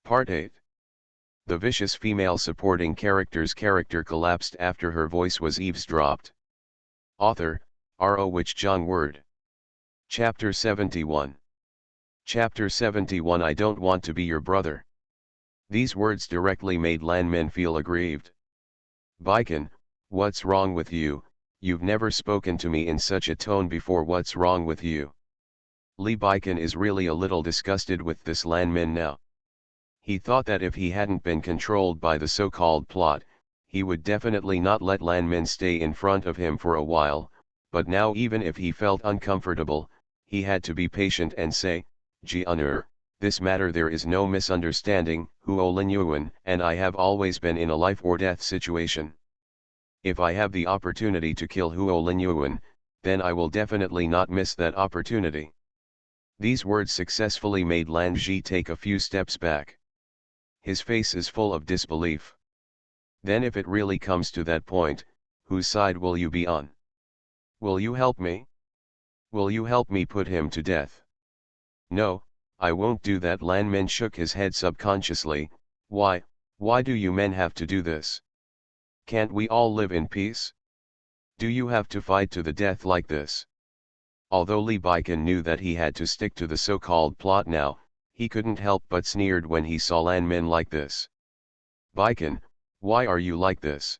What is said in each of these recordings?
Part 8. The vicious female supporting character's character collapsed after her voice was eavesdropped. Author, R.O. Which John Word. Chapter 71. Chapter 71 I don't want to be your brother. These words directly made Lan Min feel aggrieved. Baiken, what's wrong with you? You've never spoken to me in such a tone before. What's wrong with you? Li Baiken is really a little disgusted with this Lan Min now. He thought that if he hadn't been controlled by the so-called plot, he would definitely not let Lan Min stay in front of him for a while, but now even if he felt uncomfortable, he had to be patient and say, Ji Unur, this matter there is no misunderstanding, Huo Linyuan and I have always been in a life or death situation. If I have the opportunity to kill Huo Linyuan, then I will definitely not miss that opportunity. These words successfully made Lan Ji take a few steps back. His face is full of disbelief. Then if it really comes to that point, whose side will you be on? Will you help me? Will you help me put him to death? No, I won't do that. Lan Min shook his head subconsciously. Why do you men have to do this? Can't we all live in peace? Do you have to fight to the death like this? Although Li Baiken knew that he had to stick to the so-called plot now, he couldn't help but sneered when he saw Lan Min like this. Baiken, why are you like this?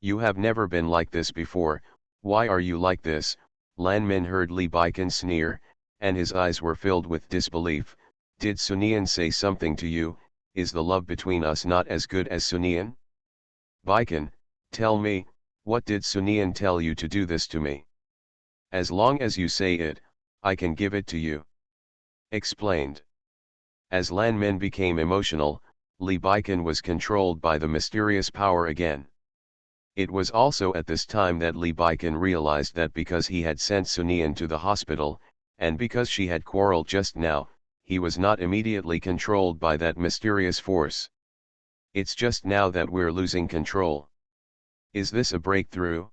You have never been like this before. Why are you like this? Lan Min heard Li Baiken sneer, and his eyes were filled with disbelief. Did Sunian say something to you? Is the love between us not as good as Sunian? Baiken, tell me, what did Sunian tell you to do this to me? As long as you say it, I can give it to you. Explained. As Lan Min became emotional, Li Baiken was controlled by the mysterious power again. It was also at this time that Li Baiken realized that because he had sent Sunian to the hospital, and because she had quarreled just now, he was not immediately controlled by that mysterious force. It's just now that we're losing control. Is this a breakthrough?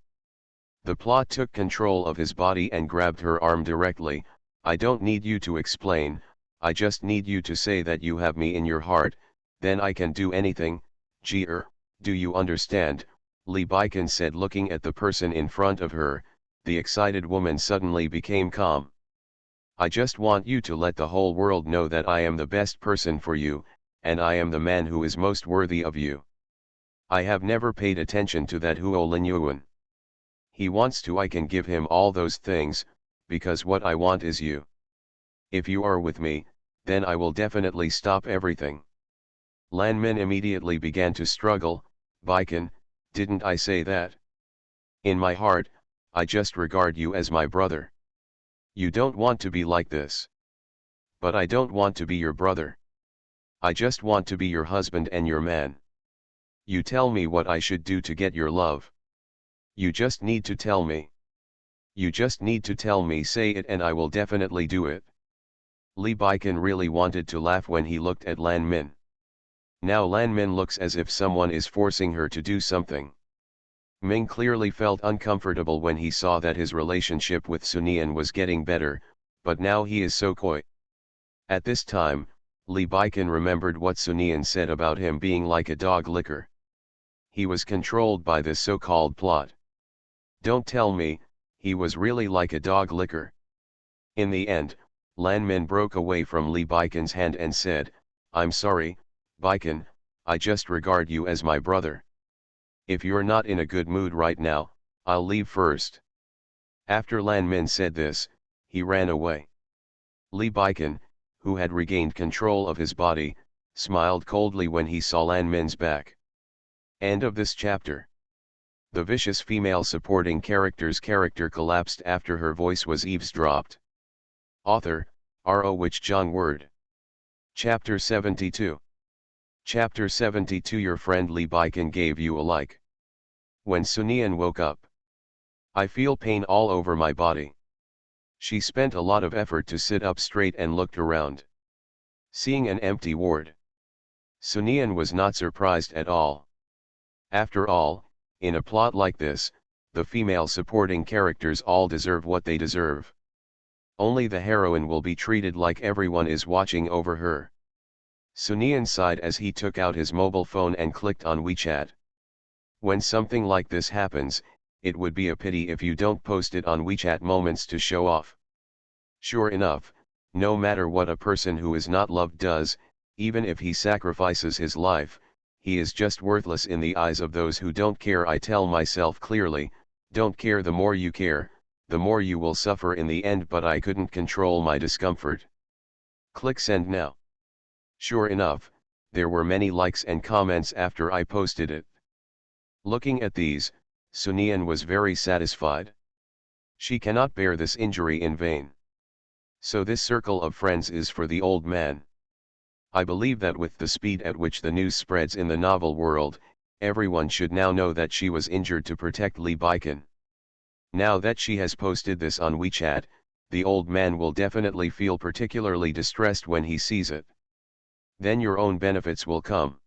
The plot took control of his body and grabbed her arm directly. I don't need you to explain, I just need you to say that you have me in your heart, then I can do anything. Do you understand? Li Baiken said, looking at the person in front of her. The excited woman suddenly became calm. I just want you to let the whole world know that I am the best person for you, and I am the man who is most worthy of you. I have never paid attention to that Huo Linyuan. He wants to, I can give him all those things, because what I want is you. If you are with me, then I will definitely stop everything. Lan Min immediately began to struggle. Baiken, didn't I say that? In my heart, I just regard you as my brother. You don't want to be like this. But I don't want to be your brother. I just want to be your husband and your man. You tell me what I should do to get your love. You just need to tell me. You just need to tell me, say it and I will definitely do it. Li Baiken really wanted to laugh when he looked at Lan Min. Now Lan Min looks as if someone is forcing her to do something. Ming clearly felt uncomfortable when he saw that his relationship with Sunian was getting better, but now he is so coy. At this time, Li Baiken remembered what Sunian said about him being like a dog licker. He was controlled by this so-called plot. Don't tell me, he was really like a dog licker. In the end, Lan Min broke away from Li Baiken's hand and said, I'm sorry, Baiken, I just regard you as my brother. If you're not in a good mood right now, I'll leave first. After Lan Min said this, he ran away. Li Baiken, who had regained control of his body, smiled coldly when he saw Lan Min's back. End of this chapter. The vicious female supporting character's character collapsed after her voice was eavesdropped. Author, R.O. Which John Word. Chapter 72. Chapter 72 Your friend Li Baiken gave you a like. When Sunian woke up. I feel pain all over my body. She spent a lot of effort to sit up straight and looked around. Seeing an empty ward. Sunian was not surprised at all. After all, in a plot like this, the female supporting characters all deserve what they deserve. Only the heroine will be treated like everyone is watching over her. Sunian sighed as he took out his mobile phone and clicked on WeChat. When something like this happens, it would be a pity if you don't post it on WeChat Moments to show off. Sure enough, no matter what a person who is not loved does, even if he sacrifices his life, he is just worthless in the eyes of those who don't care. I tell myself clearly, don't care. The more you care, the more you will suffer in the end, but I couldn't control my discomfort. Click send now. Sure enough, there were many likes and comments after I posted it. Looking at these, Sunian was very satisfied. She cannot bear this injury in vain. So this circle of friends is for the old man. I believe that with the speed at which the news spreads in the novel world, everyone should now know that she was injured to protect Lee Baiken. Now that she has posted this on WeChat, the old man will definitely feel particularly distressed when he sees it. Then your own benefits will come.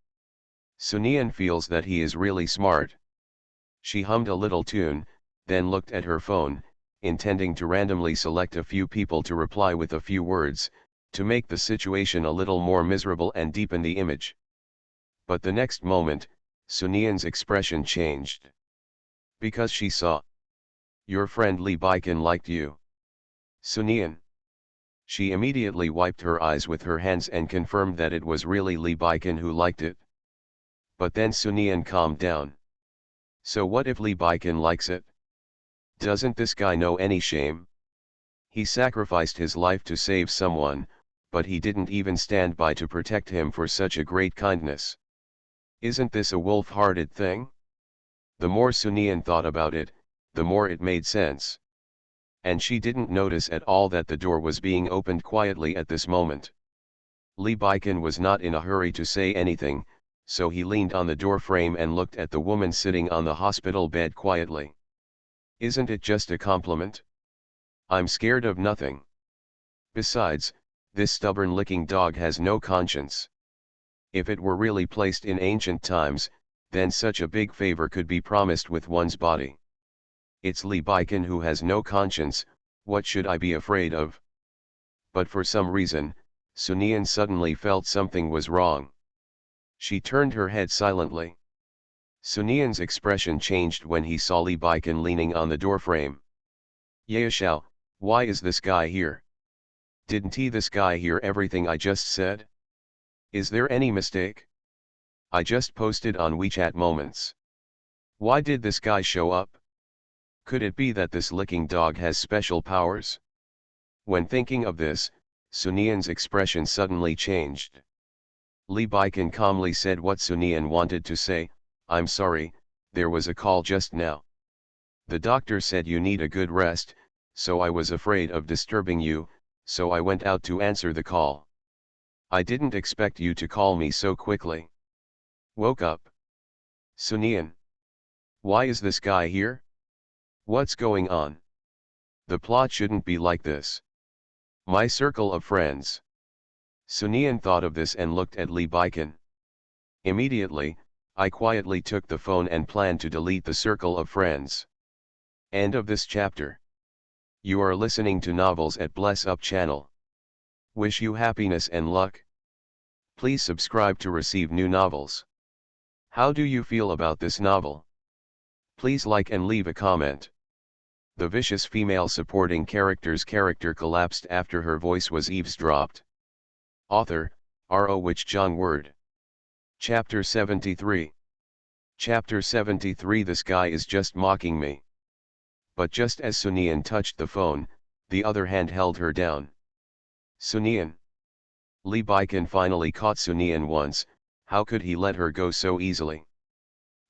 Sunian feels that he is really smart. She hummed a little tune, then looked at her phone, intending to randomly select a few people to reply with a few words, to make the situation a little more miserable and deepen the image. But the next moment, Sunian's expression changed. Because she saw. Your friend Lee Baiken liked you. Sunian. She immediately wiped her eyes with her hands and confirmed that it was really Lee Baiken who liked it. But then Sunian calmed down. So what if Lee Baiken likes it? Doesn't this guy know any shame? He sacrificed his life to save someone, but he didn't even stand by to protect him for such a great kindness. Isn't this a wolf-hearted thing? The more Sunian thought about it, the more it made sense. And she didn't notice at all that the door was being opened quietly at this moment. Lee Baiken was not in a hurry to say anything, so he leaned on the door frame and looked at the woman sitting on the hospital bed quietly. Isn't it just a compliment? I'm scared of nothing. Besides, this stubborn-licking dog has no conscience. If it were really placed in ancient times, then such a big favor could be promised with one's body. It's Lee Baiken who has no conscience. What should I be afraid of? But for some reason, Sunian suddenly felt something was wrong. She turned her head silently. Sunian's expression changed when he saw Lee Baiken leaning on the doorframe. Yashao, why is this guy here? Didn't this guy hear everything I just said? Is there any mistake? I just posted on WeChat Moments. Why did this guy show up? Could it be that this licking dog has special powers? When thinking of this, Sunian's expression suddenly changed. Lee Baiken calmly said what Sunian wanted to say. I'm sorry, there was a call just now. The doctor said you need a good rest, so I was afraid of disturbing you, so I went out to answer the call. I didn't expect you to call me so quickly. Woke up. Sunian. Why is this guy here? What's going on? The plot shouldn't be like this. My circle of friends. Sunian thought of this and looked at Lee Baiken. Immediately, I quietly took the phone and planned to delete the circle of friends. End of this chapter. You are listening to Novels at Bless Up channel. Wish you happiness and luck. Please subscribe to receive new novels. How do you feel about this novel? Please like and leave a comment. The vicious female supporting character's character collapsed after her voice was eavesdropped. Author, R.O. Wich Jong Word. Chapter 73. Chapter 73. This guy is just mocking me. But just as Sunian touched the phone, the other hand held her down. Sunian. Lee Baiken finally caught Sunian once. How could he let her go so easily?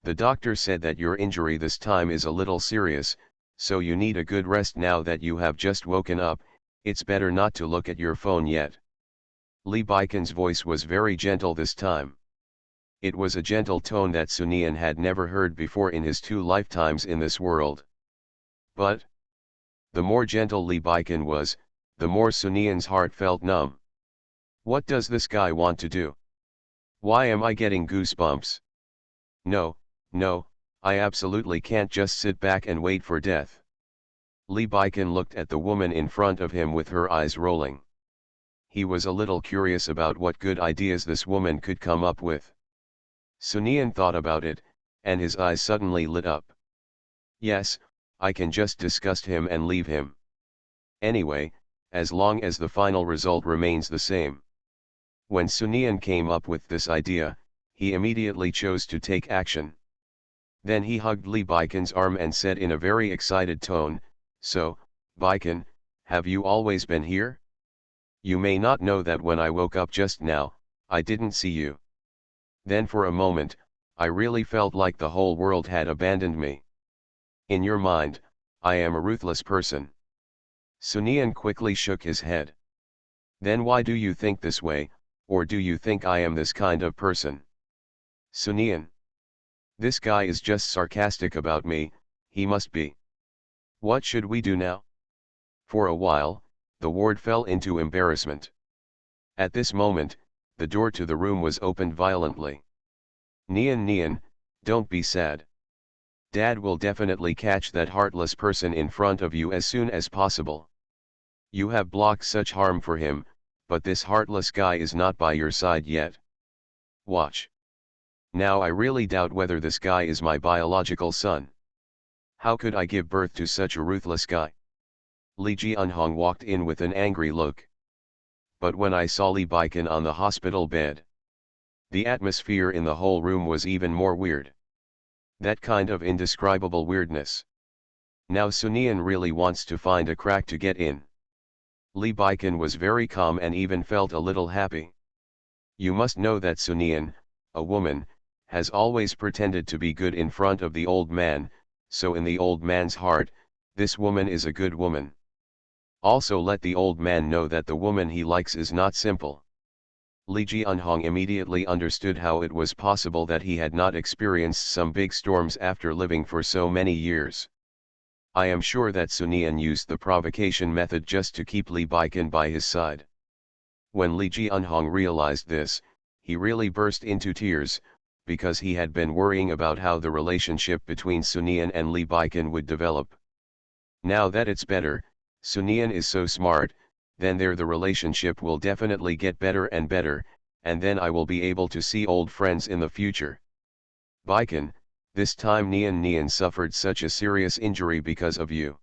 The doctor said that your injury this time is a little serious, so you need a good rest now that you have just woken up. It's better not to look at your phone yet. Lee Baiken's voice was very gentle this time. It was a gentle tone that Sunian had never heard before in his 2 lifetimes in this world. But the more gentle Lee Baiken was, the more Sunian's heart felt numb. What does this guy want to do? Why am I getting goosebumps? No, I absolutely can't just sit back and wait for death. Lee Baiken looked at the woman in front of him with her eyes rolling. He was a little curious about what good ideas this woman could come up with. Sunian thought about it, and his eyes suddenly lit up. Yes, I can just disgust him and leave him. Anyway, as long as the final result remains the same. When Sunian came up with this idea, he immediately chose to take action. Then he hugged Lee Baikon's arm and said in a very excited tone, "So, Baikon, have you always been here? You may not know that when I woke up just now, I didn't see you. Then for a moment, I really felt like the whole world had abandoned me. In your mind, I am a ruthless person." Sunian quickly shook his head. "Then why do you think this way, or do you think I am this kind of person?" "Sunian. This guy is just sarcastic about me, he must be. What should we do now?" For a while, the ward fell into embarrassment. At this moment, the door to the room was opened violently. Nian, don't be sad. Dad will definitely catch that heartless person in front of you as soon as possible. You have blocked such harm for him, but this heartless guy is not by your side yet. Watch. Now I really doubt whether this guy is my biological son. How could I give birth to such a ruthless guy?" Lee Jianhong walked in with an angry look. But when I saw Lee Baikon on the hospital bed, the atmosphere in the whole room was even more weird. That kind of indescribable weirdness. Now Sunian really wants to find a crack to get in. Lee Baikon was very calm and even felt a little happy. You must know that Sunian, a woman, has always pretended to be good in front of the old man, so in the old man's heart, this woman is a good woman. Also let the old man know that the woman he likes is not simple. Li Jianhong immediately understood how it was possible that he had not experienced some big storms after living for so many years. I am sure that Sunian used the provocation method just to keep Li Baikon by his side. When Li Jianhong realized this, he really burst into tears, because he had been worrying about how the relationship between Sunian and Lee Baikon would develop. Now that it's better, Sunian is so smart, then the relationship will definitely get better, and then I will be able to see old friends in the future. Baikon, this time Nian suffered such a serious injury because of you.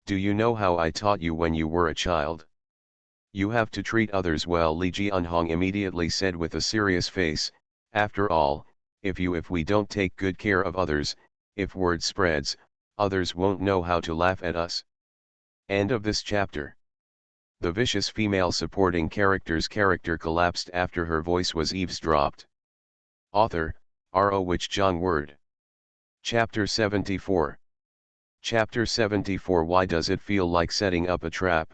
Do you know how I taught you when you were a child? You have to treat others well, Li Jianhong immediately said with a serious face. After all, if we don't take good care of others, if word spreads, others won't know how to laugh at us. End of this chapter. The vicious female supporting character's character collapsed after her voice was eavesdropped. Author, R.O. Wich Zhang Word. Chapter 74. Chapter 74. Why does it feel like setting up a trap?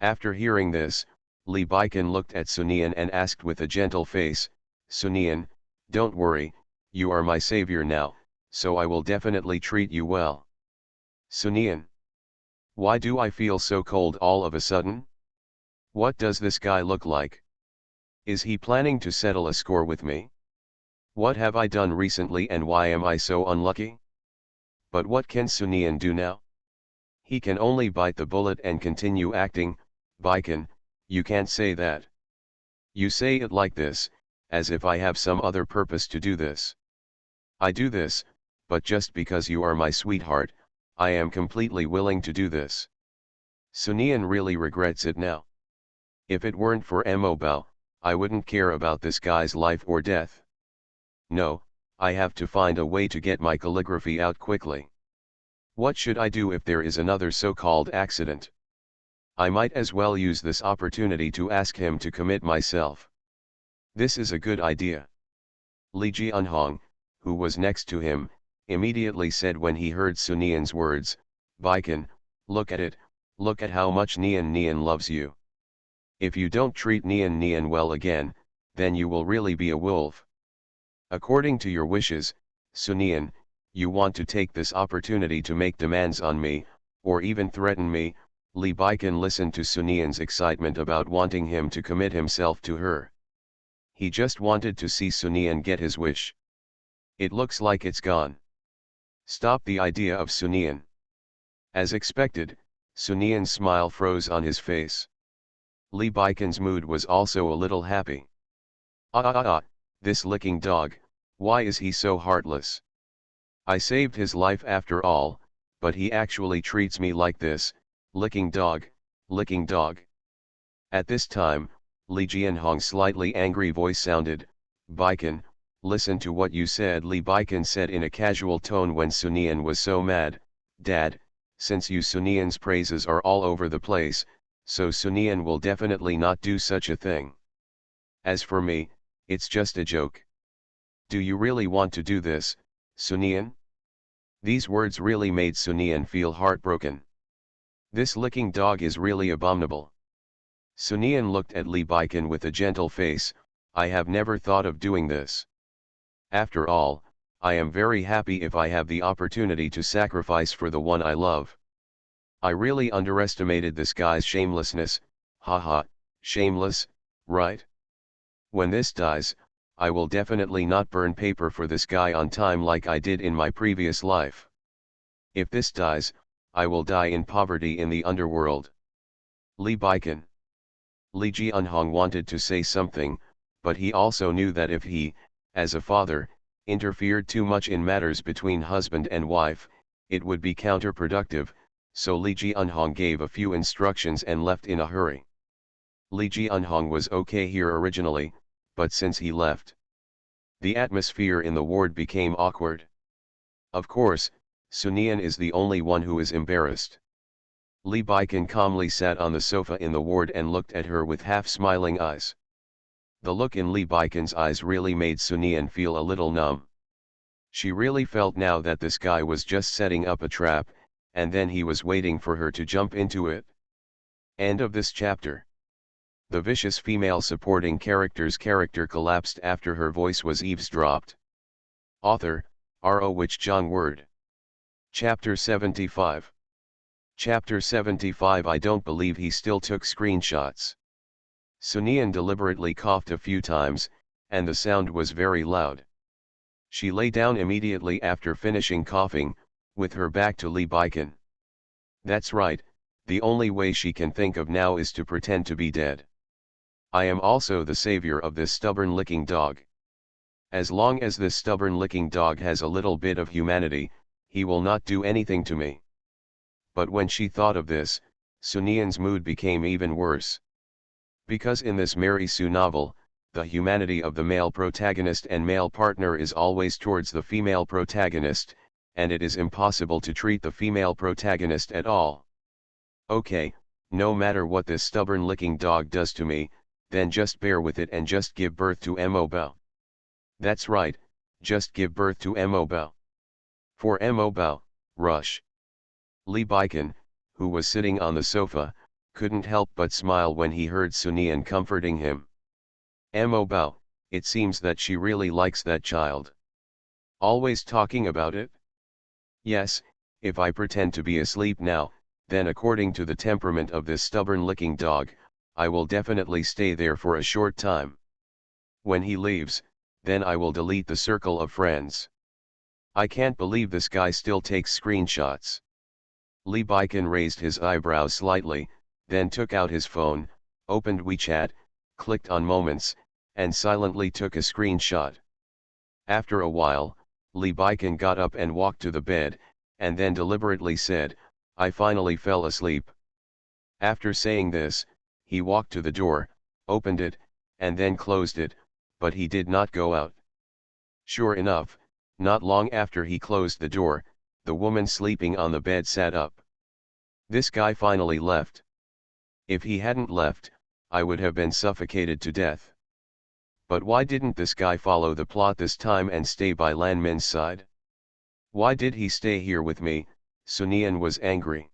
After hearing this, Lee Baikon looked at Sunian and asked with a gentle face, "Sunian, don't worry, you are my savior now, so I will definitely treat you well." "Sunian, why do I feel so cold all of a sudden? What does this guy look like? Is he planning to settle a score with me? What have I done recently and why am I so unlucky?" But what can Sunian do now? He can only bite the bullet and continue acting. "Baikon, you can't say that. You say it like this, as if I have some other purpose to do this. I do this, but just because you are my sweetheart, I am completely willing to do this." Sunian really regrets it now. If it weren't for Mo Bao, I wouldn't care about this guy's life or death. No, I have to find a way to get my calligraphy out quickly. What should I do if there is another so-called accident? I might as well use this opportunity to ask him to commit myself. This is a good idea. Li Jianhong, who was next to him, immediately said when he heard Sunian's words, "Baikon, look at how much Nian loves you. If you don't treat Nian well again, then you will really be a wolf. According to your wishes, Sunian, you want to take this opportunity to make demands on me, or even threaten me." Li Baikon listened to Sunian's excitement about wanting him to commit himself to her. He just wanted to see Sunian get his wish. It looks like it's gone. Stop the idea of Sunian. As expected, Sunian's smile froze on his face. Lee Baikon's mood was also a little happy. This licking dog, why is he so heartless? I saved his life after all, but he actually treats me like this, licking dog, licking dog. At this time, Lee Jianhong's slightly angry voice sounded. Baikon, listen to what you said, Lee Baikon said in a casual tone when Sunian was so mad. Dad, since you Sunian's praises are all over the place, so Sunian will definitely not do such a thing. As for me, it's just a joke. Do you really want to do this, Sunian? These words really made Sunian feel heartbroken. This licking dog is really abominable. Sunian looked at Lee Baikon with a gentle face. I have never thought of doing this. After all, I am very happy if I have the opportunity to sacrifice for the one I love. I really underestimated this guy's shamelessness, haha, shameless, right? When this dies, I will definitely not burn paper for this guy on time like I did in my previous life. If this dies, I will die in poverty in the underworld. Lee Baikon. Lee Jianhong wanted to say something, but he also knew that if he, as a father, interfered too much in matters between husband and wife, it would be counterproductive, so Lee Jianhong gave a few instructions and left in a hurry. Lee Jianhong was okay here originally, but since he left, the atmosphere in the ward became awkward. Of course, Sunian is the only one who is embarrassed. Lee Baikon calmly sat on the sofa in the ward and looked at her with half-smiling eyes. The look in Lee Baikon's eyes really made Sunian feel a little numb. She really felt now that this guy was just setting up a trap, and then he was waiting for her to jump into it. End of this chapter. The vicious female supporting character's character collapsed after her voice was eavesdropped. Author, R.O. Wich Jong Word. Chapter 75. Chapter 75. I don't believe he still took screenshots. Sunian deliberately coughed a few times, and the sound was very loud. She lay down immediately after finishing coughing, with her back to Lee Baikon. That's right, the only way she can think of now is to pretend to be dead. I am also the savior of this stubborn licking dog. As long as this stubborn licking dog has a little bit of humanity, he will not do anything to me. But when she thought of this, Sunian's mood became even worse. Because in this Mary Sue novel, the humanity of the male protagonist and male partner is always towards the female protagonist, and it is impossible to treat the female protagonist at all. Okay, no matter what this stubborn licking dog does to me, then just bear with it and just give birth to Mo Bao. That's right, just give birth to Mo Bao. For Mo Bao, rush. Lee Baikon, who was sitting on the sofa, couldn't help but smile when he heard Sunian comforting him. Mo Bao, it seems that she really likes that child. Always talking about it? Yes, if I pretend to be asleep now, then according to the temperament of this stubborn licking dog, I will definitely stay there for a short time. When he leaves, then I will delete the circle of friends. I can't believe this guy still takes screenshots. Lee Baikon raised his eyebrows slightly, then took out his phone, opened WeChat, clicked on Moments, and silently took a screenshot. After a while, Lee Baikon got up and walked to the bed, and then deliberately said, I finally fell asleep. After saying this, he walked to the door, opened it, and then closed it, but he did not go out. Sure enough, not long after he closed the door, the woman sleeping on the bed sat up. This guy finally left. If he hadn't left, I would have been suffocated to death. But why didn't this guy follow the plot this time and stay by Lan Min's side? Why did he stay here with me? Sunian was angry.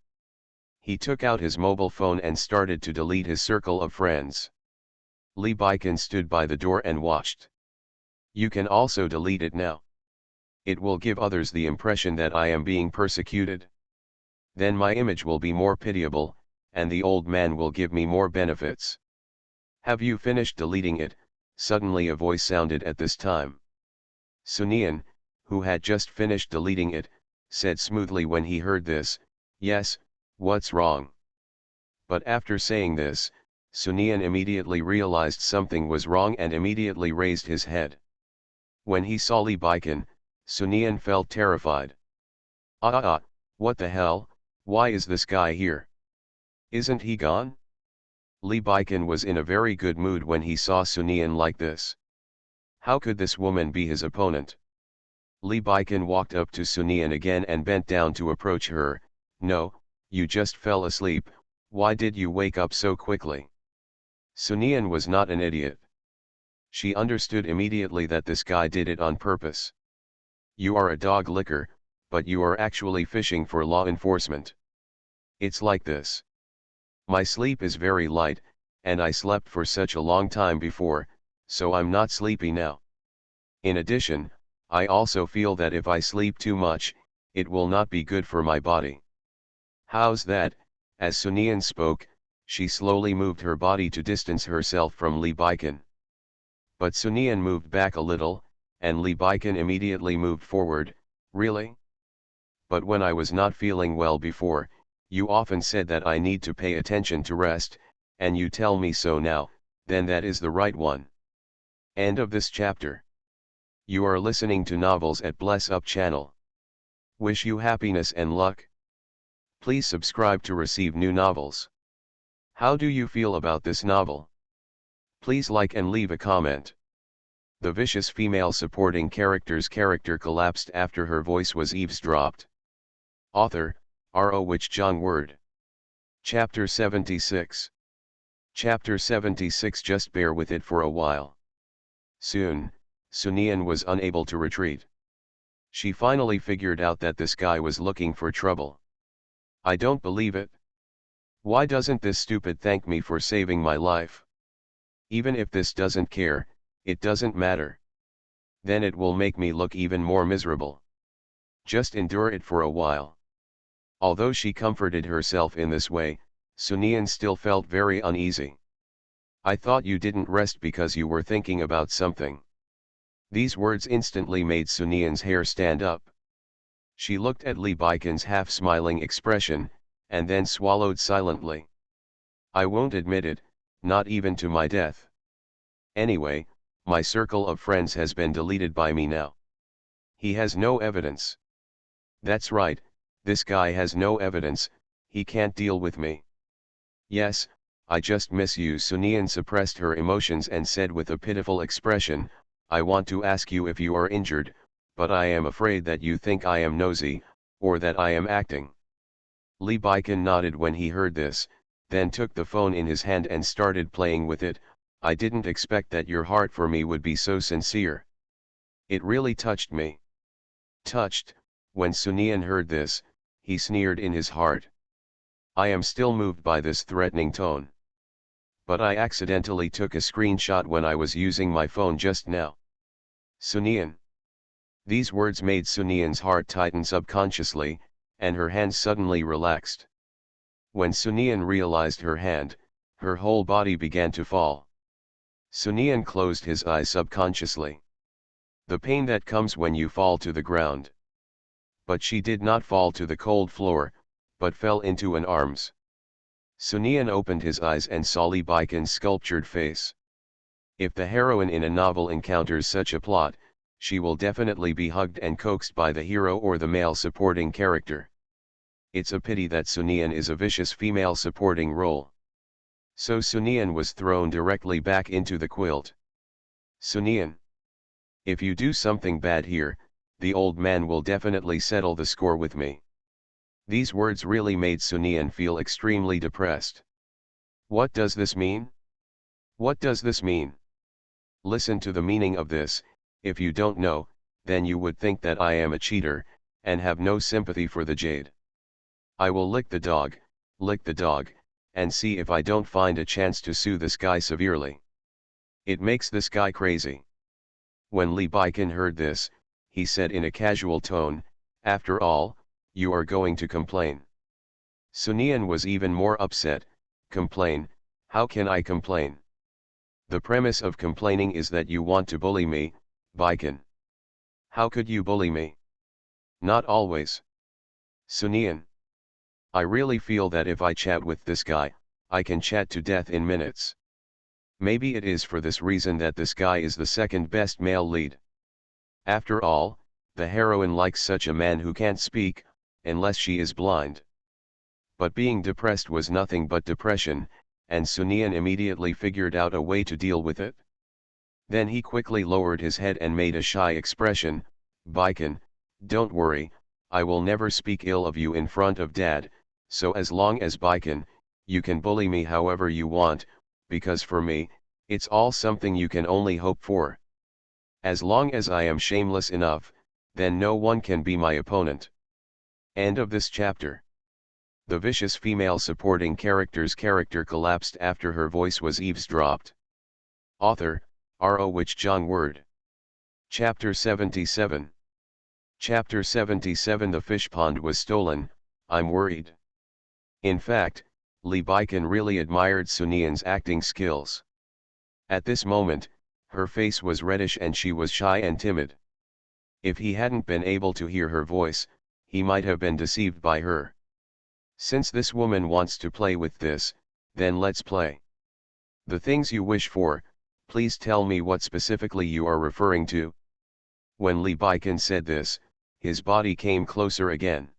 He took out his mobile phone and started to delete his circle of friends. Lee Baikon stood by the door and watched. You can also delete it now. It will give others the impression that I am being persecuted. Then my image will be more pitiable, and the old man will give me more benefits. Have you finished deleting it? Suddenly a voice sounded at this time. Sunian, who had just finished deleting it, said smoothly when he heard this, yes, what's wrong? But after saying this, Sunian immediately realized something was wrong and immediately raised his head. When he saw Lee Baiken, Sunian felt terrified. What the hell, why is this guy here? Isn't he gone? Lee Baiken was in a very good mood when he saw Sunian like this. How could this woman be his opponent? Lee Baiken walked up to Sunian again and bent down to approach her. No, you just fell asleep, why did you wake up so quickly? Sunian was not an idiot. She understood immediately that this guy did it on purpose. You are a dog licker, but you are actually fishing for law enforcement. It's like this. My sleep is very light, and I slept for such a long time before, so I'm not sleepy now. In addition, I also feel that if I sleep too much, it will not be good for my body. How's that? As Sunian spoke, she slowly moved her body to distance herself from Lee Baiken. But Sunian moved back a little, and Lee Baiken immediately moved forward. Really? But when I was not feeling well before, you often said that I need to pay attention to rest, and you tell me so now, then that is the right one. End of this chapter. You are listening to Novels at Bless Up channel. Wish you happiness and luck. Please subscribe to receive new novels. How do you feel about this novel? Please like and leave a comment. The vicious female supporting character's character collapsed after her voice was eavesdropped. Author, R.O. Wich Jong Word. Chapter 76. Chapter 76. Just bear with it for a while. Soon, Sunian was unable to retreat. She finally figured out that this guy was looking for trouble. I don't believe it. Why doesn't this stupid thank me for saving my life? Even if this doesn't care, it doesn't matter. Then it will make me look even more miserable. Just endure it for a while. Although she comforted herself in this way, Sunian still felt very uneasy. I thought you didn't rest because you were thinking about something. These words instantly made Sunian's hair stand up. She looked at Lee Baiken's half-smiling expression, and then swallowed silently. I won't admit it, not even to my death. Anyway, my circle of friends has been deleted by me now. He has no evidence. That's right, this guy has no evidence, he can't deal with me. Yes, I just miss you. Sunian suppressed her emotions and said with a pitiful expression, I want to ask you if you are injured, but I am afraid that you think I am nosy, or that I am acting. Lee Baiken nodded when he heard this, then took the phone in his hand and started playing with it. I didn't expect that your heart for me would be so sincere. It really touched me. Touched. When Sunian heard this, he sneered in his heart. I am still moved by this threatening tone. But I accidentally took a screenshot when I was using my phone just now. Sunian. These words made Sunian's heart tighten subconsciously, and her hand suddenly relaxed. When Sunian realized her hand, her whole body began to fall. Sunian closed his eyes subconsciously. The pain that comes when you fall to the ground. But she did not fall to the cold floor, but fell into an arms. Sunian opened his eyes and saw Lee Baiken's sculptured face. If the heroine in a novel encounters such a plot, she will definitely be hugged and coaxed by the hero or the male supporting character. It's a pity that Sunian is a vicious female supporting role. So Sunian was thrown directly back into the quilt. Sunian. If you do something bad here, the old man will definitely settle the score with me. These words really made Sunian feel extremely depressed. What does this mean? What does this mean? Listen to the meaning of this. If you don't know, then you would think that I am a cheater, and have no sympathy for the jade. I will lick the dog, and see if I don't find a chance to sue this guy severely. It makes this guy crazy. When Lee Baiken heard this, he said in a casual tone, after all, you are going to complain. Sunian was even more upset. Complain? How can I complain? The premise of complaining is that you want to bully me, Baiken. How could you bully me? Not always. Sunian. I really feel that if I chat with this guy, I can chat to death in minutes. Maybe it is for this reason that this guy is the second best male lead. After all, the heroine likes such a man who can't speak, unless she is blind. But being depressed was nothing but depression, and Sunian immediately figured out a way to deal with it. Then he quickly lowered his head and made a shy expression. Baikan, don't worry, I will never speak ill of you in front of Dad, so as long as Baikan, you can bully me however you want, because for me, it's all something you can only hope for. As long as I am shameless enough, then no one can be my opponent. End of this chapter. The vicious female supporting character's character collapsed after her voice was eavesdropped. Author, R.O. Which John Word. Chapter 77. Chapter 77. The fish pond was stolen, I'm worried. In fact, Lee Baikan really admired Sunian's acting skills. At this moment, her face was reddish and she was shy and timid. If he hadn't been able to hear her voice, he might have been deceived by her. Since this woman wants to play with this, then let's play. The things you wish for, please tell me what specifically you are referring to. When Lee Baikan said this, his body came closer again.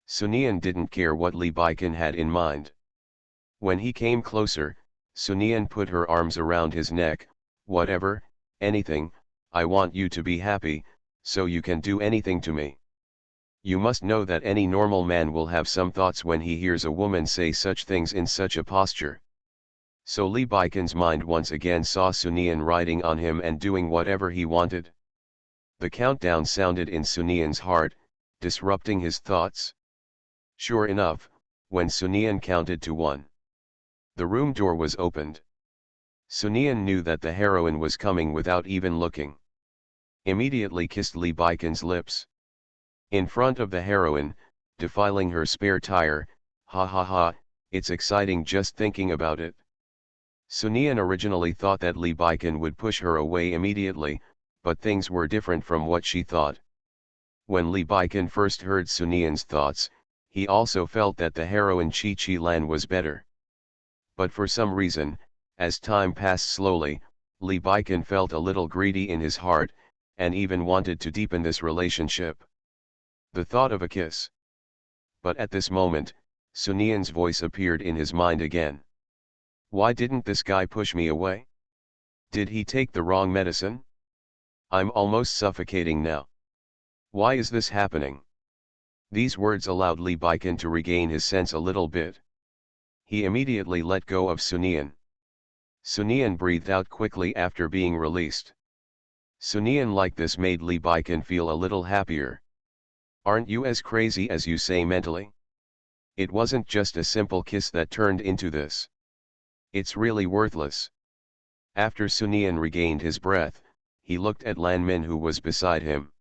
Sunian didn't care what Lee Baikan had in mind. When he came closer, Sunian put her arms around his neck. Whatever, anything, I want you to be happy, so you can do anything to me. You must know that any normal man will have some thoughts when he hears a woman say such things in such a posture. So Lee Baikan's mind once again saw Sunian riding on him and doing whatever he wanted. The countdown sounded in Sunian's heart, disrupting his thoughts. Sure enough, when Sunian counted to 1, the room door was opened. Sunian knew that the heroine was coming without even looking. Immediately kissed Lee Baikan's lips. In front of the heroine, defiling her spare tire, ha ha ha, it's exciting just thinking about it. Sunian originally thought that Lee Baikan would push her away immediately, but things were different from what she thought. When Lee Baikan first heard Sunian's thoughts, he also felt that the heroine Chi Lan was better. But for some reason, as time passed slowly, Lee Baikan felt a little greedy in his heart, and even wanted to deepen this relationship. The thought of a kiss. But at this moment, Sunian's voice appeared in his mind again. Why didn't this guy push me away? Did he take the wrong medicine? I'm almost suffocating now. Why is this happening? These words allowed Lee Baikan to regain his sense a little bit. He immediately let go of Sunian. Sunian breathed out quickly after being released. Sunian like this made Lee Baikan feel a little happier. Aren't you as crazy as you say mentally? It wasn't just a simple kiss that turned into this. It's really worthless. After Sunian regained his breath, he looked at Lan Min who was beside him.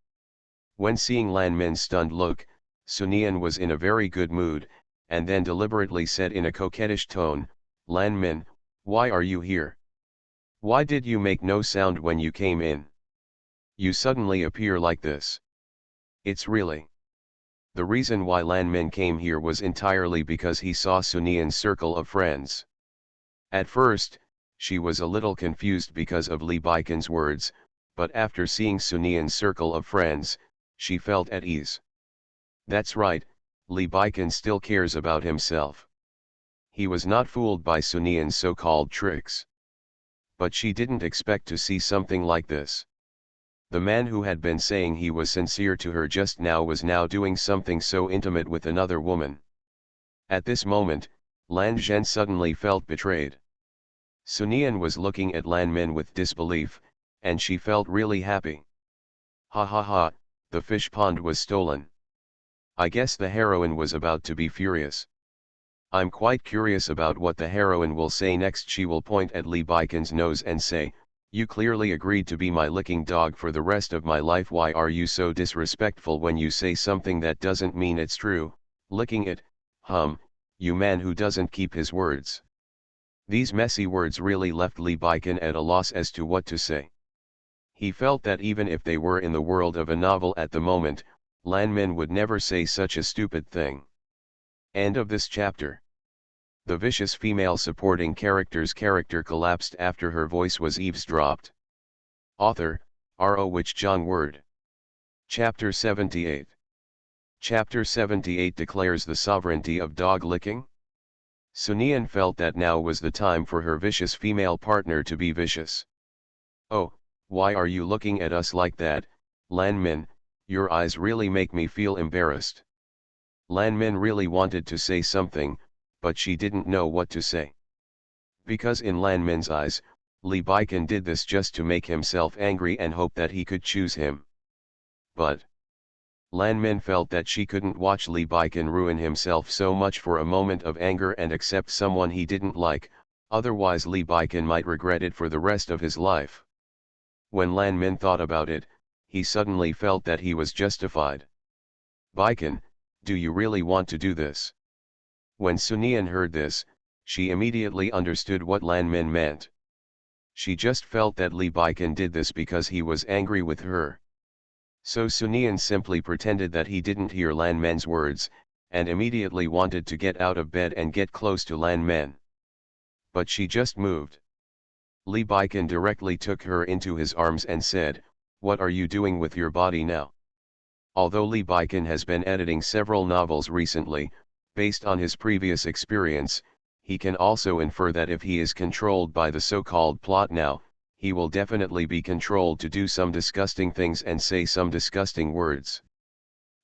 When seeing Lan Min's stunned look, Sunian was in a very good mood, and then deliberately said in a coquettish tone, Lan Min, why are you here? Why did you make no sound when you came in? You suddenly appear like this. It's really. The reason why Lan Min came here was entirely because he saw Sunian's circle of friends. At first, she was a little confused because of Lee Baikan's words, but after seeing Sunian's circle of friends, she felt at ease. That's right, Lee Baikan still cares about himself. He was not fooled by Sunian's so-called tricks. But she didn't expect to see something like this. The man who had been saying he was sincere to her just now was now doing something so intimate with another woman. At this moment, Lan Zhen suddenly felt betrayed. Sunian was looking at Lan Min with disbelief, and she felt really happy. Ha ha ha, the fish pond was stolen. I guess the heroine was about to be furious. I'm quite curious about what the heroine will say next. She will point at Lee Baikan's nose and say, you clearly agreed to be my licking dog for the rest of my life. Why are you so disrespectful when you say something that doesn't mean it's true? Licking it, you man who doesn't keep his words. These messy words really left Lee Baikan at a loss as to what to say. He felt that even if they were in the world of a novel at the moment, Lan Min would never say such a stupid thing. End of this chapter. The vicious female supporting character's character collapsed after her voice was eavesdropped. Author, R.O. Wich Jong Word. Chapter 78. Chapter 78 declares the sovereignty of dog licking. Sunyan felt that now was the time for her vicious female partner to be vicious. "Oh, why are you looking at us like that, Lan Min? Your eyes really make me feel embarrassed." Lan Min really wanted to say something, but she didn't know what to say. Because in Lan Min's eyes, Lee Baiken did this just to make himself angry and hope that he could choose him. But Lan Min felt that she couldn't watch Lee Baiken ruin himself so much for a moment of anger and accept someone he didn't like, otherwise Lee Baiken might regret it for the rest of his life. When Lan Min thought about it, he suddenly felt that he was justified. "Baiken, do you really want to do this?" When Sunyan heard this, she immediately understood what Lan Min meant. She just felt that Lee Baiken did this because he was angry with her. So Sunyan simply pretended that he didn't hear Lan Min's words, and immediately wanted to get out of bed and get close to Lan Min. But she just moved. Lee Baiken directly took her into his arms and said, "What are you doing with your body now?" Although Lee Baiken has been editing several novels recently, based on his previous experience, he can also infer that if he is controlled by the so-called plot now, he will definitely be controlled to do some disgusting things and say some disgusting words.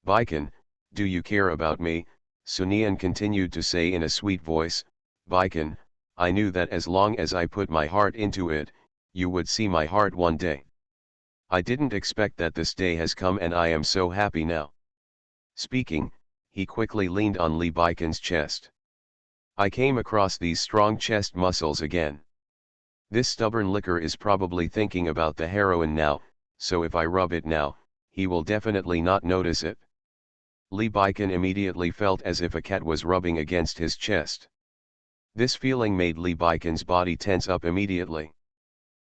"Baiken, do you care about me?" Sunyan continued to say in a sweet voice. "Baiken, I knew that as long as I put my heart into it, you would see my heart one day. I didn't expect that this day has come and I am so happy now." Speaking, he quickly leaned on Lee Baiken's chest. "I came across these strong chest muscles again. This stubborn licker is probably thinking about the heroine now, so if I rub it now, he will definitely not notice it." Lee Baiken immediately felt as if a cat was rubbing against his chest. This feeling made Lee Baiken's body tense up immediately.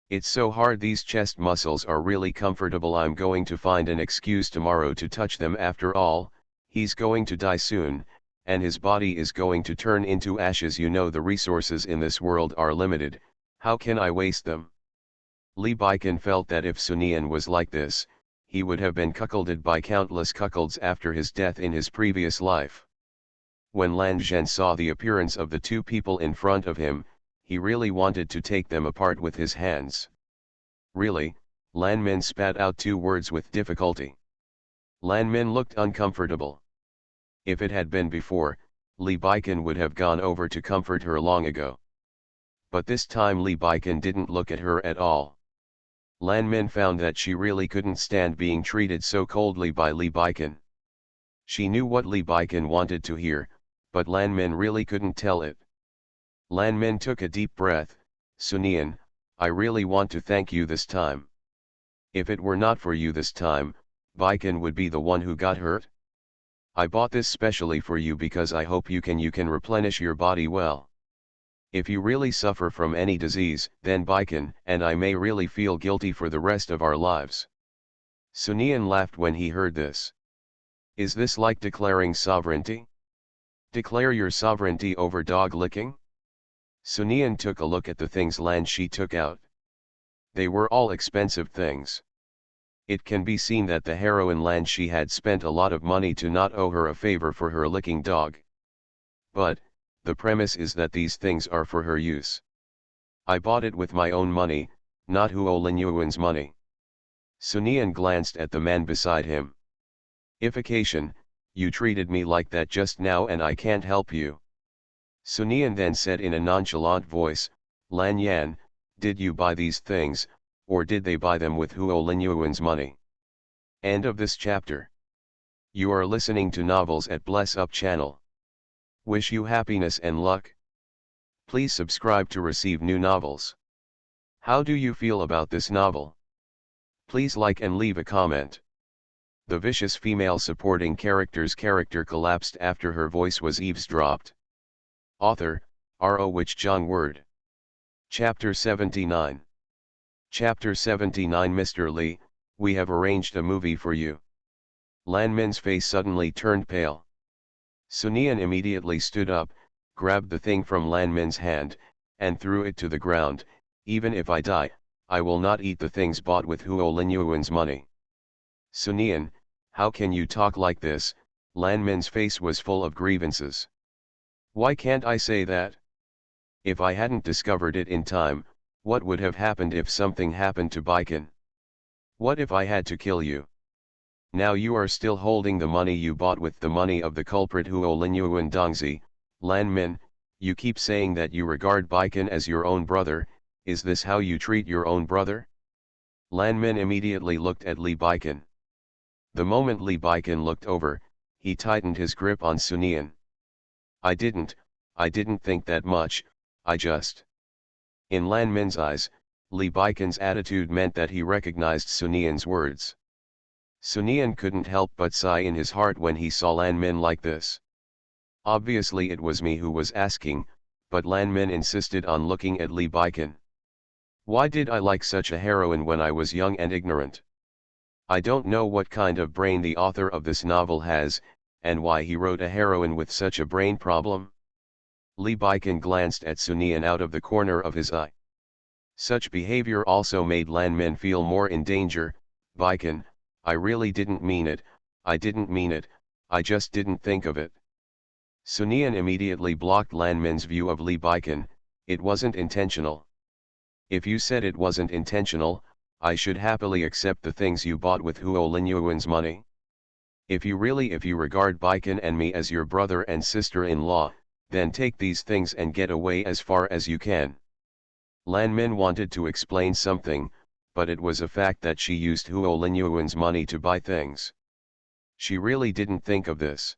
"It's so hard, these chest muscles are really comfortable. I'm going to find an excuse tomorrow to touch them. After all, he's going to die soon, and his body is going to turn into ashes. You know, the resources in this world are limited. How can I waste them?" Lee Baiken felt that if Sunyan was like this, he would have been cuckolded by countless cuckolds after his death in his previous life. When Lan Zhen saw the appearance of the two people in front of him, he really wanted to take them apart with his hands. "Really?" Lan Min spat out two words with difficulty. Lan Min looked uncomfortable. If it had been before, Lee Baiken would have gone over to comfort her long ago. But this time Lee Baiken didn't look at her at all. Lan Min found that she really couldn't stand being treated so coldly by Lee Baiken. She knew what Lee Baiken wanted to hear, but Lan Min really couldn't tell it. Lan Min took a deep breath. "Sunyan, I really want to thank you this time. If it were not for you this time, Baiken would be the one who got hurt. I bought this specially for you because I hope you can replenish your body well. If you really suffer from any disease, then Baiken and I may really feel guilty for the rest of our lives." Sunyan laughed when he heard this. "Is this like declaring sovereignty? Declare your sovereignty over dog licking?" Sunyan took a look at the things Lan Shi took out. They were all expensive things. It can be seen that the heroine Lan Shi had spent a lot of money to not owe her a favor for her licking dog. But the premise is that these things are for her use. I bought it with my own money, not Huo Linyuan's money. Sunyan glanced at the man beside him. "Ification, you treated me like that just now and I can't help you." Sunyan then said in a nonchalant voice, "Lan Yan, did you buy these things, or did they buy them with Huo Linyuan's money?" End of this chapter. You are listening to Novels at Bless Up channel. Wish you happiness and luck. Please subscribe to receive new novels. How do you feel about this novel? Please like and leave a comment. The vicious female supporting character's character collapsed after her voice was eavesdropped. Author, R.O. Wich Jong Word. Chapter 79. Chapter 79. "Mr. Lee, we have arranged a movie for you." Lan Min's face suddenly turned pale. Sunyan immediately stood up, grabbed the thing from Lan Min's hand, and threw it to the ground. Even if I die, I will not eat the things bought with Huo Linyuan's money. Sunian, how can you talk like this? Lan Min's face was full of grievances. Why can't I say that? If I hadn't discovered it in time, what would have happened if something happened to Baikan? What if I had to kill you? Now you are still holding the money you bought with the money of the culprit Huo Linyuan Dongzi. Lan Min, you keep saying that you regard Baikan as your own brother. Is this how you treat your own brother? Lan Min immediately looked at Li Baikan. The moment Li Baikan looked over, he tightened his grip on Sunian. I didn't think that much, I just... In Lan Min's eyes, Li Baikan's attitude meant that he recognized Sunian's words. Sunian couldn't help but sigh in his heart when he saw Lan Min like this. Obviously it was me who was asking, but Lan Min insisted on looking at Li Baikan. Why did I like such a heroine when I was young and ignorant? I don't know what kind of brain the author of this novel has, and why he wrote a heroine with such a brain problem. Li Baikan glanced at Sunian out of the corner of his eye. Such behavior also made Lan Min feel more in danger. Baikan, I really didn't mean it, I just didn't think of it. Sunian immediately blocked Lan Min's view of Li Baikan. It wasn't intentional. If you said it wasn't intentional, I should happily accept the things you bought with Huo Linyuan's money. If you regard Baikan and me as your brother and sister-in-law, then take these things and get away as far as you can. Lan Min wanted to explain something, but it was a fact that she used Huo Linyuan's money to buy things. She really didn't think of this.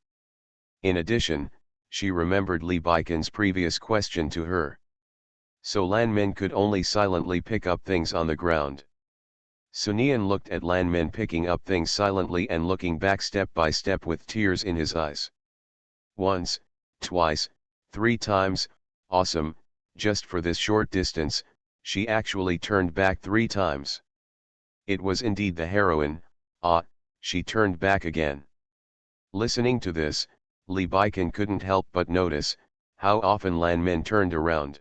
In addition, she remembered Li Baikan's previous question to her. So Lan Min could only silently pick up things on the ground. Sunian looked at Lan Min picking up things silently and looking back step by step with tears in his eyes. Once, twice, 3 times, awesome, just for this short distance, she actually turned back 3 times. It was indeed the heroine. She turned back again. Listening to this, Li Baikan couldn't help but notice how often Lan Min turned around.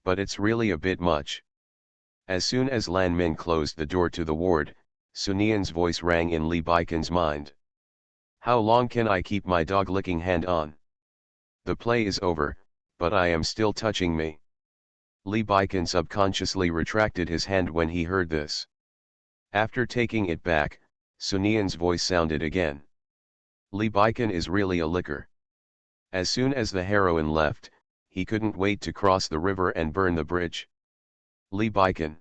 But it's really a bit much. As soon as Lan Min closed the door to the ward, Sunian's voice rang in Li Baikan's mind. How long can I keep my dog-licking hand on? The play is over, but I am still touching me. Li Baikan subconsciously retracted his hand when he heard this. After taking it back, Sunian's voice sounded again. Li Baikan is really a licker. As soon as the heroine left, he couldn't wait to cross the river and burn the bridge. Li Baikan.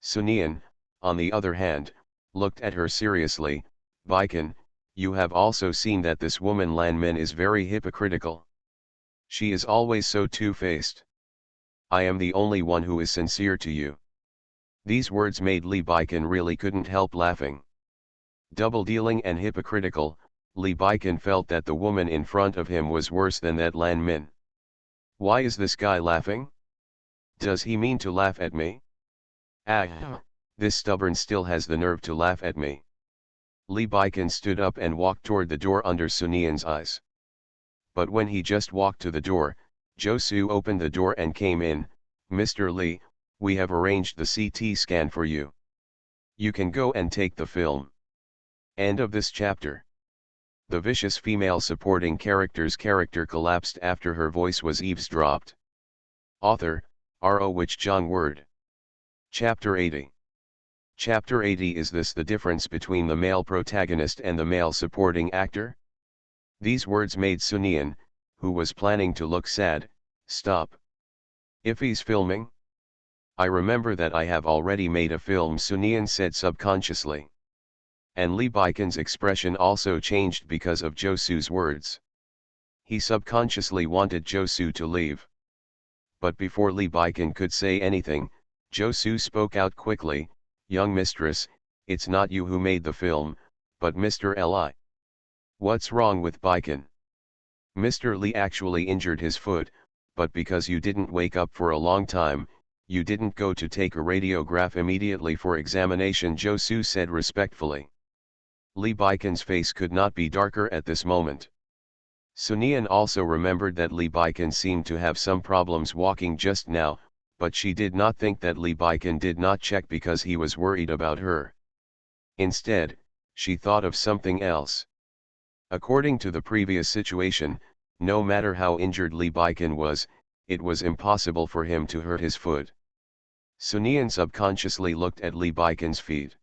Sunian, on the other hand, looked at her seriously. Baikan, you have also seen that this woman Lan Min is very hypocritical. She is always so two-faced. I am the only one who is sincere to you. These words made Li Baikan really couldn't help laughing. Double-dealing and hypocritical, Li Baikan felt that the woman in front of him was worse than that Lan Min. Why is this guy laughing? Does he mean to laugh at me? This stubborn still has the nerve to laugh at me. Li Baikan stood up and walked toward the door under Sunian's eyes. But when he just walked to the door, Josu opened the door and came in. Mr. Li, we have arranged the CT scan for you. You can go and take the film. End of this chapter. The vicious female supporting character's character collapsed after her voice was eavesdropped. Author, R.O. Wich Jong Word. Chapter 80. Chapter 80. Is this the difference between the male protagonist and the male supporting actor? These words made Sunian, who was planning to look sad, stop. If he's filming? I remember that I have already made a film, Sunian said subconsciously. And Li Baikan's expression also changed because of Josu's words. He subconsciously wanted Josu to leave. But before Li Baikan could say anything, Josu spoke out quickly, young mistress, it's not you who made the film, but Mr. Li. What's wrong with Baikan? Mr. Li actually injured his foot, but because you didn't wake up for a long time, you didn't go to take a radiograph immediately for examination, Josu said respectfully. Li Baikan's face could not be darker at this moment. Sunian also remembered that Li Baikan seemed to have some problems walking just now, but she did not think that Li Baikan did not check because he was worried about her. Instead, she thought of something else. According to the previous situation, no matter how injured Li Baikan was, it was impossible for him to hurt his foot. Sunian subconsciously looked at Li Baikan's feet.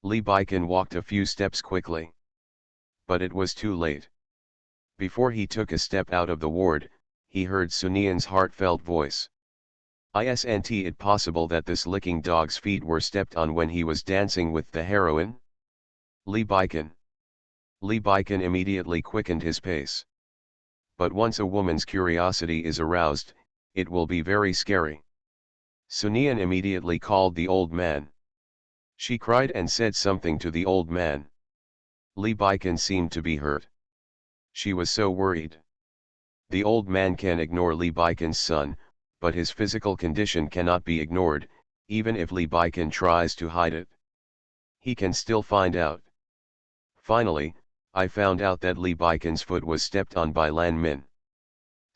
Li Baikan walked a few steps quickly. But it was too late. Before he took a step out of the ward, he heard Sunian's heartfelt voice. Isn't it possible that this licking dog's feet were stepped on when he was dancing with the heroine? Li Baikan. Li Baikan immediately quickened his pace. But once a woman's curiosity is aroused, it will be very scary. Sunian immediately called the old man. She cried and said something to the old man. Li Baikan seemed to be hurt. She was so worried. The old man can ignore Li Baikan's son, but his physical condition cannot be ignored, even if Li Baikan tries to hide it. He can still find out. Finally, I found out that Li Baikan's foot was stepped on by Lan Min.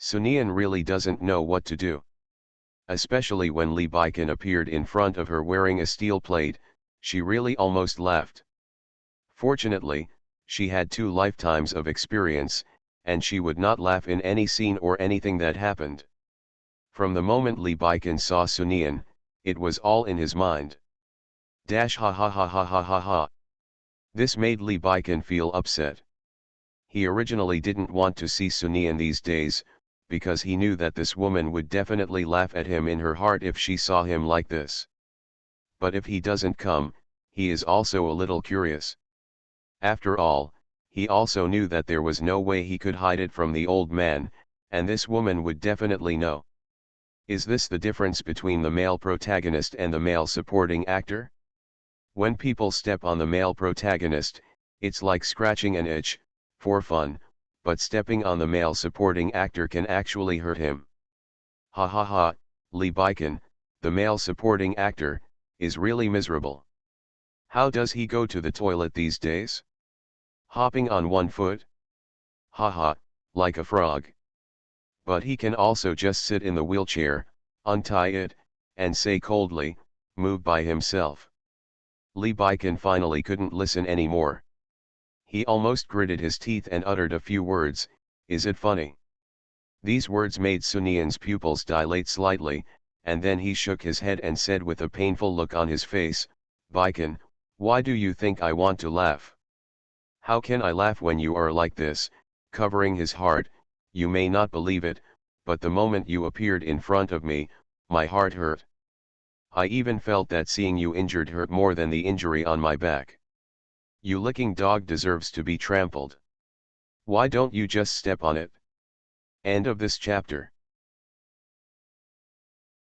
Sunian really doesn't know what to do. Especially when Li Baikan appeared in front of her wearing a steel plate, she really almost laughed. Fortunately, she had 2 lifetimes of experience, and she would not laugh in any scene or anything that happened. From the moment Li Baikan saw Sunian, it was all in his mind. Ha ha ha ha ha ha ha. This made Li Baikan feel upset. He originally didn't want to see Sunian these days, because he knew that this woman would definitely laugh at him in her heart if she saw him like this. But if he doesn't come, he is also a little curious. After all, he also knew that there was no way he could hide it from the old man, and this woman would definitely know. Is this the difference between the male protagonist and the male supporting actor? When people step on the male protagonist, it's like scratching an itch, for fun, but stepping on the male supporting actor can actually hurt him. Ha ha ha, Li Baikan, the male supporting actor, is really miserable. How does he go to the toilet these days? Hopping on one foot? Haha, like a frog. But he can also just sit in the wheelchair, untie it, and say coldly, move by himself. Li Baikan finally couldn't listen anymore. He almost gritted his teeth and uttered a few words, "Is it funny?" These words made Sunian's pupils dilate slightly, and then he shook his head and said with a painful look on his face, "Baikan, why do you think I want to laugh? How can I laugh when you are like this?" Covering his heart, "You may not believe it, but the moment you appeared in front of me, my heart hurt. I even felt that seeing you injured hurt more than the injury on my back. You licking dog deserves to be trampled. Why don't you just step on it?" End of this chapter.